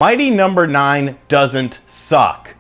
Mighty Number 9 doesn't suck.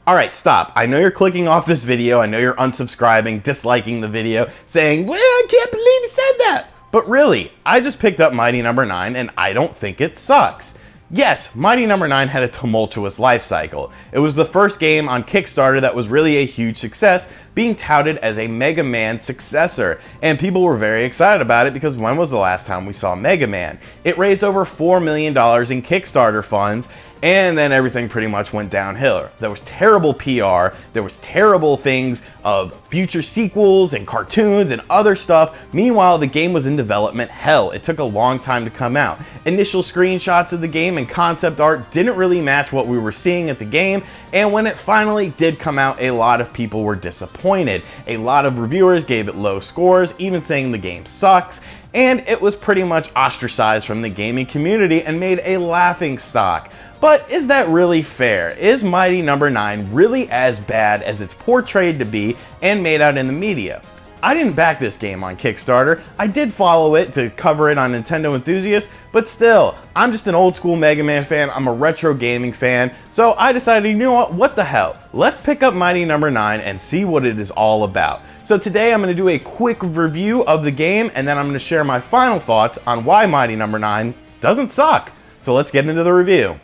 Alright, stop. I know you're clicking off this video, I know you're unsubscribing, disliking the video, saying, well, I can't believe you said that! But really, I just picked up Mighty Number 9 and I don't think it sucks. Yes, Mighty Number 9 had a tumultuous life cycle. It was the first game on Kickstarter that was really a huge success, being touted as a Mega Man successor, and people were very excited about it because when was the last time we saw Mega Man? It raised over $4 million in Kickstarter funds, and then everything pretty much went downhill. There was terrible PR, there was terrible things of future sequels and cartoons and other stuff. Meanwhile, the game was in development hell. It took a long time to come out. Initial screenshots of the game and concept art didn't really match what we were seeing at the game, and when it finally did come out, a lot of people were disappointed. A lot of reviewers gave it low scores, even saying the game sucks, and it was pretty much ostracized from the gaming community and made a laughing stock. But is that really fair? Is Mighty Number 9 really as bad as it's portrayed to be and made out in the media? I didn't back this game on Kickstarter. I did follow it to cover it on Nintendo Enthusiast, but still, I'm just an old school Mega Man fan, I'm a retro gaming fan, so I decided, you know what the hell? Let's pick up Mighty Number 9 and see what it is all about. So today I'm going to do a quick review of the game, and then I'm going to share my final thoughts on why Mighty Number 9 doesn't suck. So let's get into the review.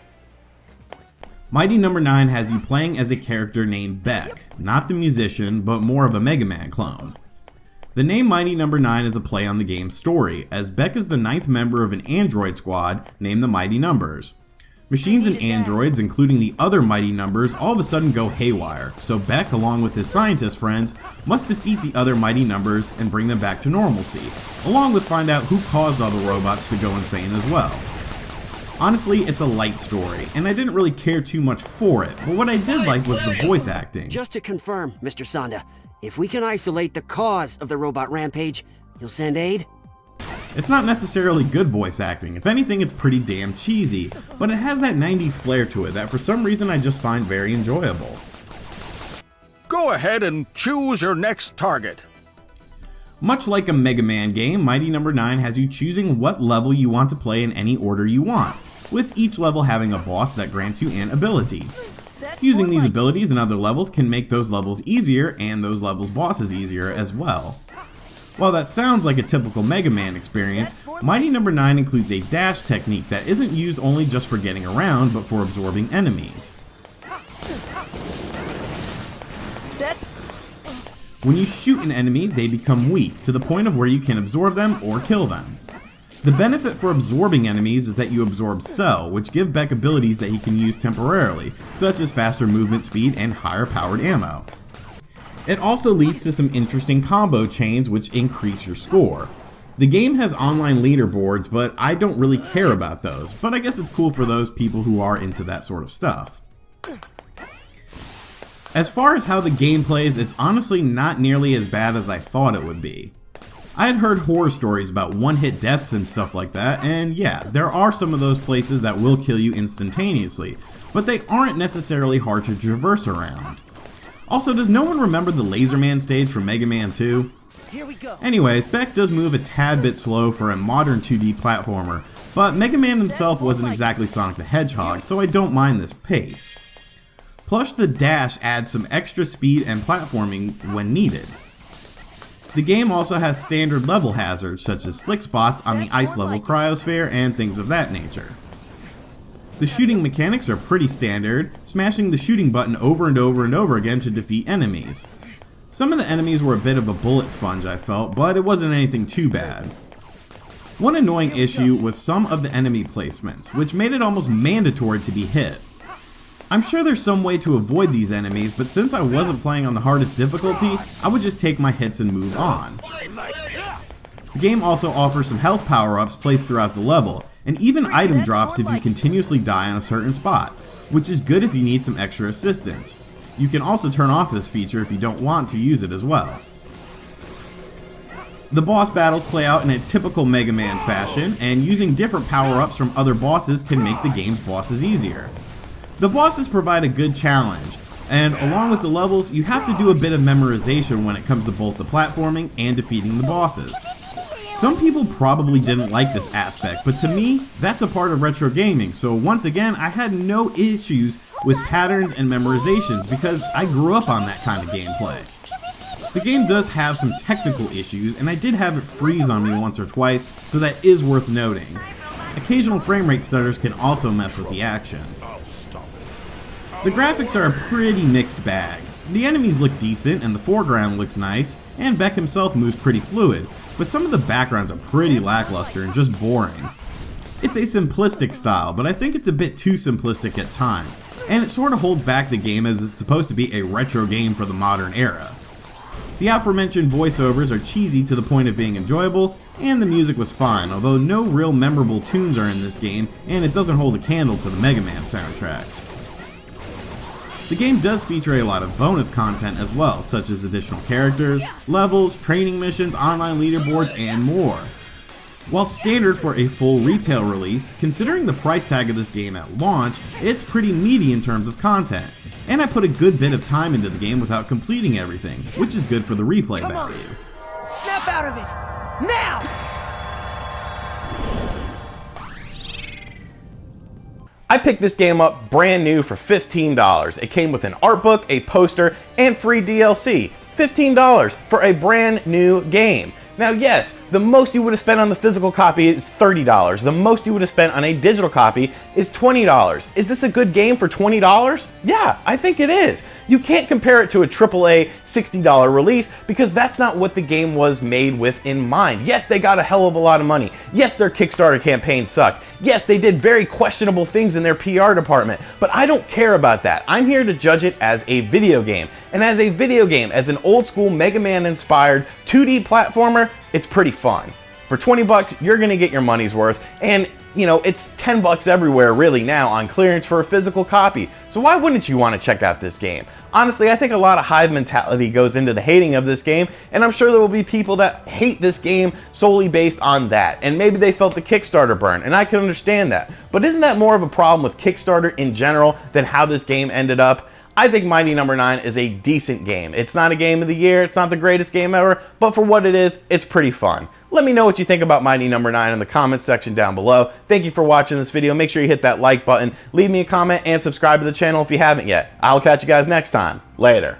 Mighty Number 9 has you playing as a character named Beck, not the musician, but more of a Mega Man clone. The name Mighty Number 9 is a play on the game's story, as Beck is the 9th member of an android squad named the Mighty Numbers. Machines and androids, including the other Mighty Numbers, all of a sudden go haywire, so Beck, along with his scientist friends, must defeat the other Mighty Numbers and bring them back to normalcy, along with find out who caused all the robots to go insane as well. Honestly, it's a light story, and I didn't really care too much for it, but what I did like was the voice acting. Just to confirm, Mr. Sanda, if we can isolate the cause of the robot rampage, you'll send aid? It's not necessarily good voice acting, if anything it's pretty damn cheesy, but it has that 90s flair to it that for some reason I just find very enjoyable. Go ahead and choose your next target. Much like a Mega Man game, Mighty Number 9 has you choosing what level you want to play in any order you want, with each level having a boss that grants you an ability. Using these abilities in other levels can make those levels easier and those levels' bosses easier as well. While that sounds like a typical Mega Man experience, Mighty Number 9 includes a dash technique that isn't used only just for getting around, but for absorbing enemies. When you shoot an enemy, they become weak, to the point of where you can absorb them or kill them. The benefit for absorbing enemies is that you absorb Cell, which give Beck abilities that he can use temporarily, such as faster movement speed and higher powered ammo. It also leads to some interesting combo chains which increase your score. The game has online leaderboards, but I don't really care about those, but I guess it's cool for those people who are into that sort of stuff. As far as how the game plays, it's honestly not nearly as bad as I thought it would be. I had heard horror stories about one-hit deaths and stuff like that, and yeah, there are some of those places that will kill you instantaneously, but they aren't necessarily hard to traverse around. Also, does no one remember the Laser Man stage from Mega Man 2? Here we go. Anyways, Beck does move a tad bit slow for a modern 2D platformer, but Mega Man himself wasn't exactly Sonic the Hedgehog, so I don't mind this pace. Plus, the dash adds some extra speed and platforming when needed. The game also has standard level hazards such as slick spots on the ice level cryosphere and things of that nature. The shooting mechanics are pretty standard, smashing the shooting button over and over and over again to defeat enemies. Some of the enemies were a bit of a bullet sponge I felt, but it wasn't anything too bad. One annoying issue was some of the enemy placements, which made it almost mandatory to be hit. I'm sure there's some way to avoid these enemies, but since I wasn't playing on the hardest difficulty, I would just take my hits and move on. The game also offers some health power-ups placed throughout the level, and even item drops if you continuously die on a certain spot, which is good if you need some extra assistance. You can also turn off this feature if you don't want to use it as well. The boss battles play out in a typical Mega Man fashion, and using different power-ups from other bosses can make the game's bosses easier. The bosses provide a good challenge, and along with the levels, you have to do a bit of memorization when it comes to both the platforming and defeating the bosses. Some people probably didn't like this aspect, but to me, that's a part of retro gaming, so once again, I had no issues with patterns and memorizations because I grew up on that kind of gameplay. The game does have some technical issues, and I did have it freeze on me once or twice, so that is worth noting. Occasional frame rate stutters can also mess with the action. The graphics are a pretty mixed bag. The enemies look decent, and the foreground looks nice, and Beck himself moves pretty fluid, but some of the backgrounds are pretty lackluster and just boring. It's a simplistic style, but I think it's a bit too simplistic at times, and it sort of holds back the game as it's supposed to be a retro game for the modern era. The aforementioned voiceovers are cheesy to the point of being enjoyable, and the music was fine, although no real memorable tunes are in this game, and it doesn't hold a candle to the Mega Man soundtracks. The game does feature a lot of bonus content as well, such as additional characters, levels, training missions, online leaderboards, and more. While standard for a full retail release, considering the price tag of this game at launch, it's pretty meaty in terms of content. And I put a good bit of time into the game without completing everything, which is good for the replay value. Snap out of it! Now! I picked this game up brand new for $15. It came with an art book, a poster, and free DLC. $15 for a brand new game. Now yes, the most you would have spent on the physical copy is $30. The most you would have spent on a digital copy is $20. Is this a good game for $20? Yeah, I think it is. You can't compare it to a AAA $60 release because that's not what the game was made with in mind. Yes, they got a hell of a lot of money. Yes, their Kickstarter campaign sucked. Yes, they did very questionable things in their PR department, but I don't care about that. I'm here to judge it as a video game. And as a video game, as an old school Mega Man inspired 2D platformer, it's pretty fun. For 20 bucks, you're gonna get your money's worth, and you know, it's 10 bucks everywhere really now on clearance for a physical copy. So why wouldn't you want to check out this game? Honestly, I think a lot of hive mentality goes into the hating of this game, and I'm sure there will be people that hate this game solely based on that, and maybe they felt the Kickstarter burn, and I can understand that. But isn't that more of a problem with Kickstarter in general than how this game ended up? I think Mighty No. 9 is a decent game. It's not a game of the year, it's not the greatest game ever, but for what it is, it's pretty fun. Let me know what you think about Mighty No. 9 in the comments section down below. Thank you for watching this video. Make sure you hit that like button, leave me a comment, and subscribe to the channel if you haven't yet. I'll catch you guys next time. Later.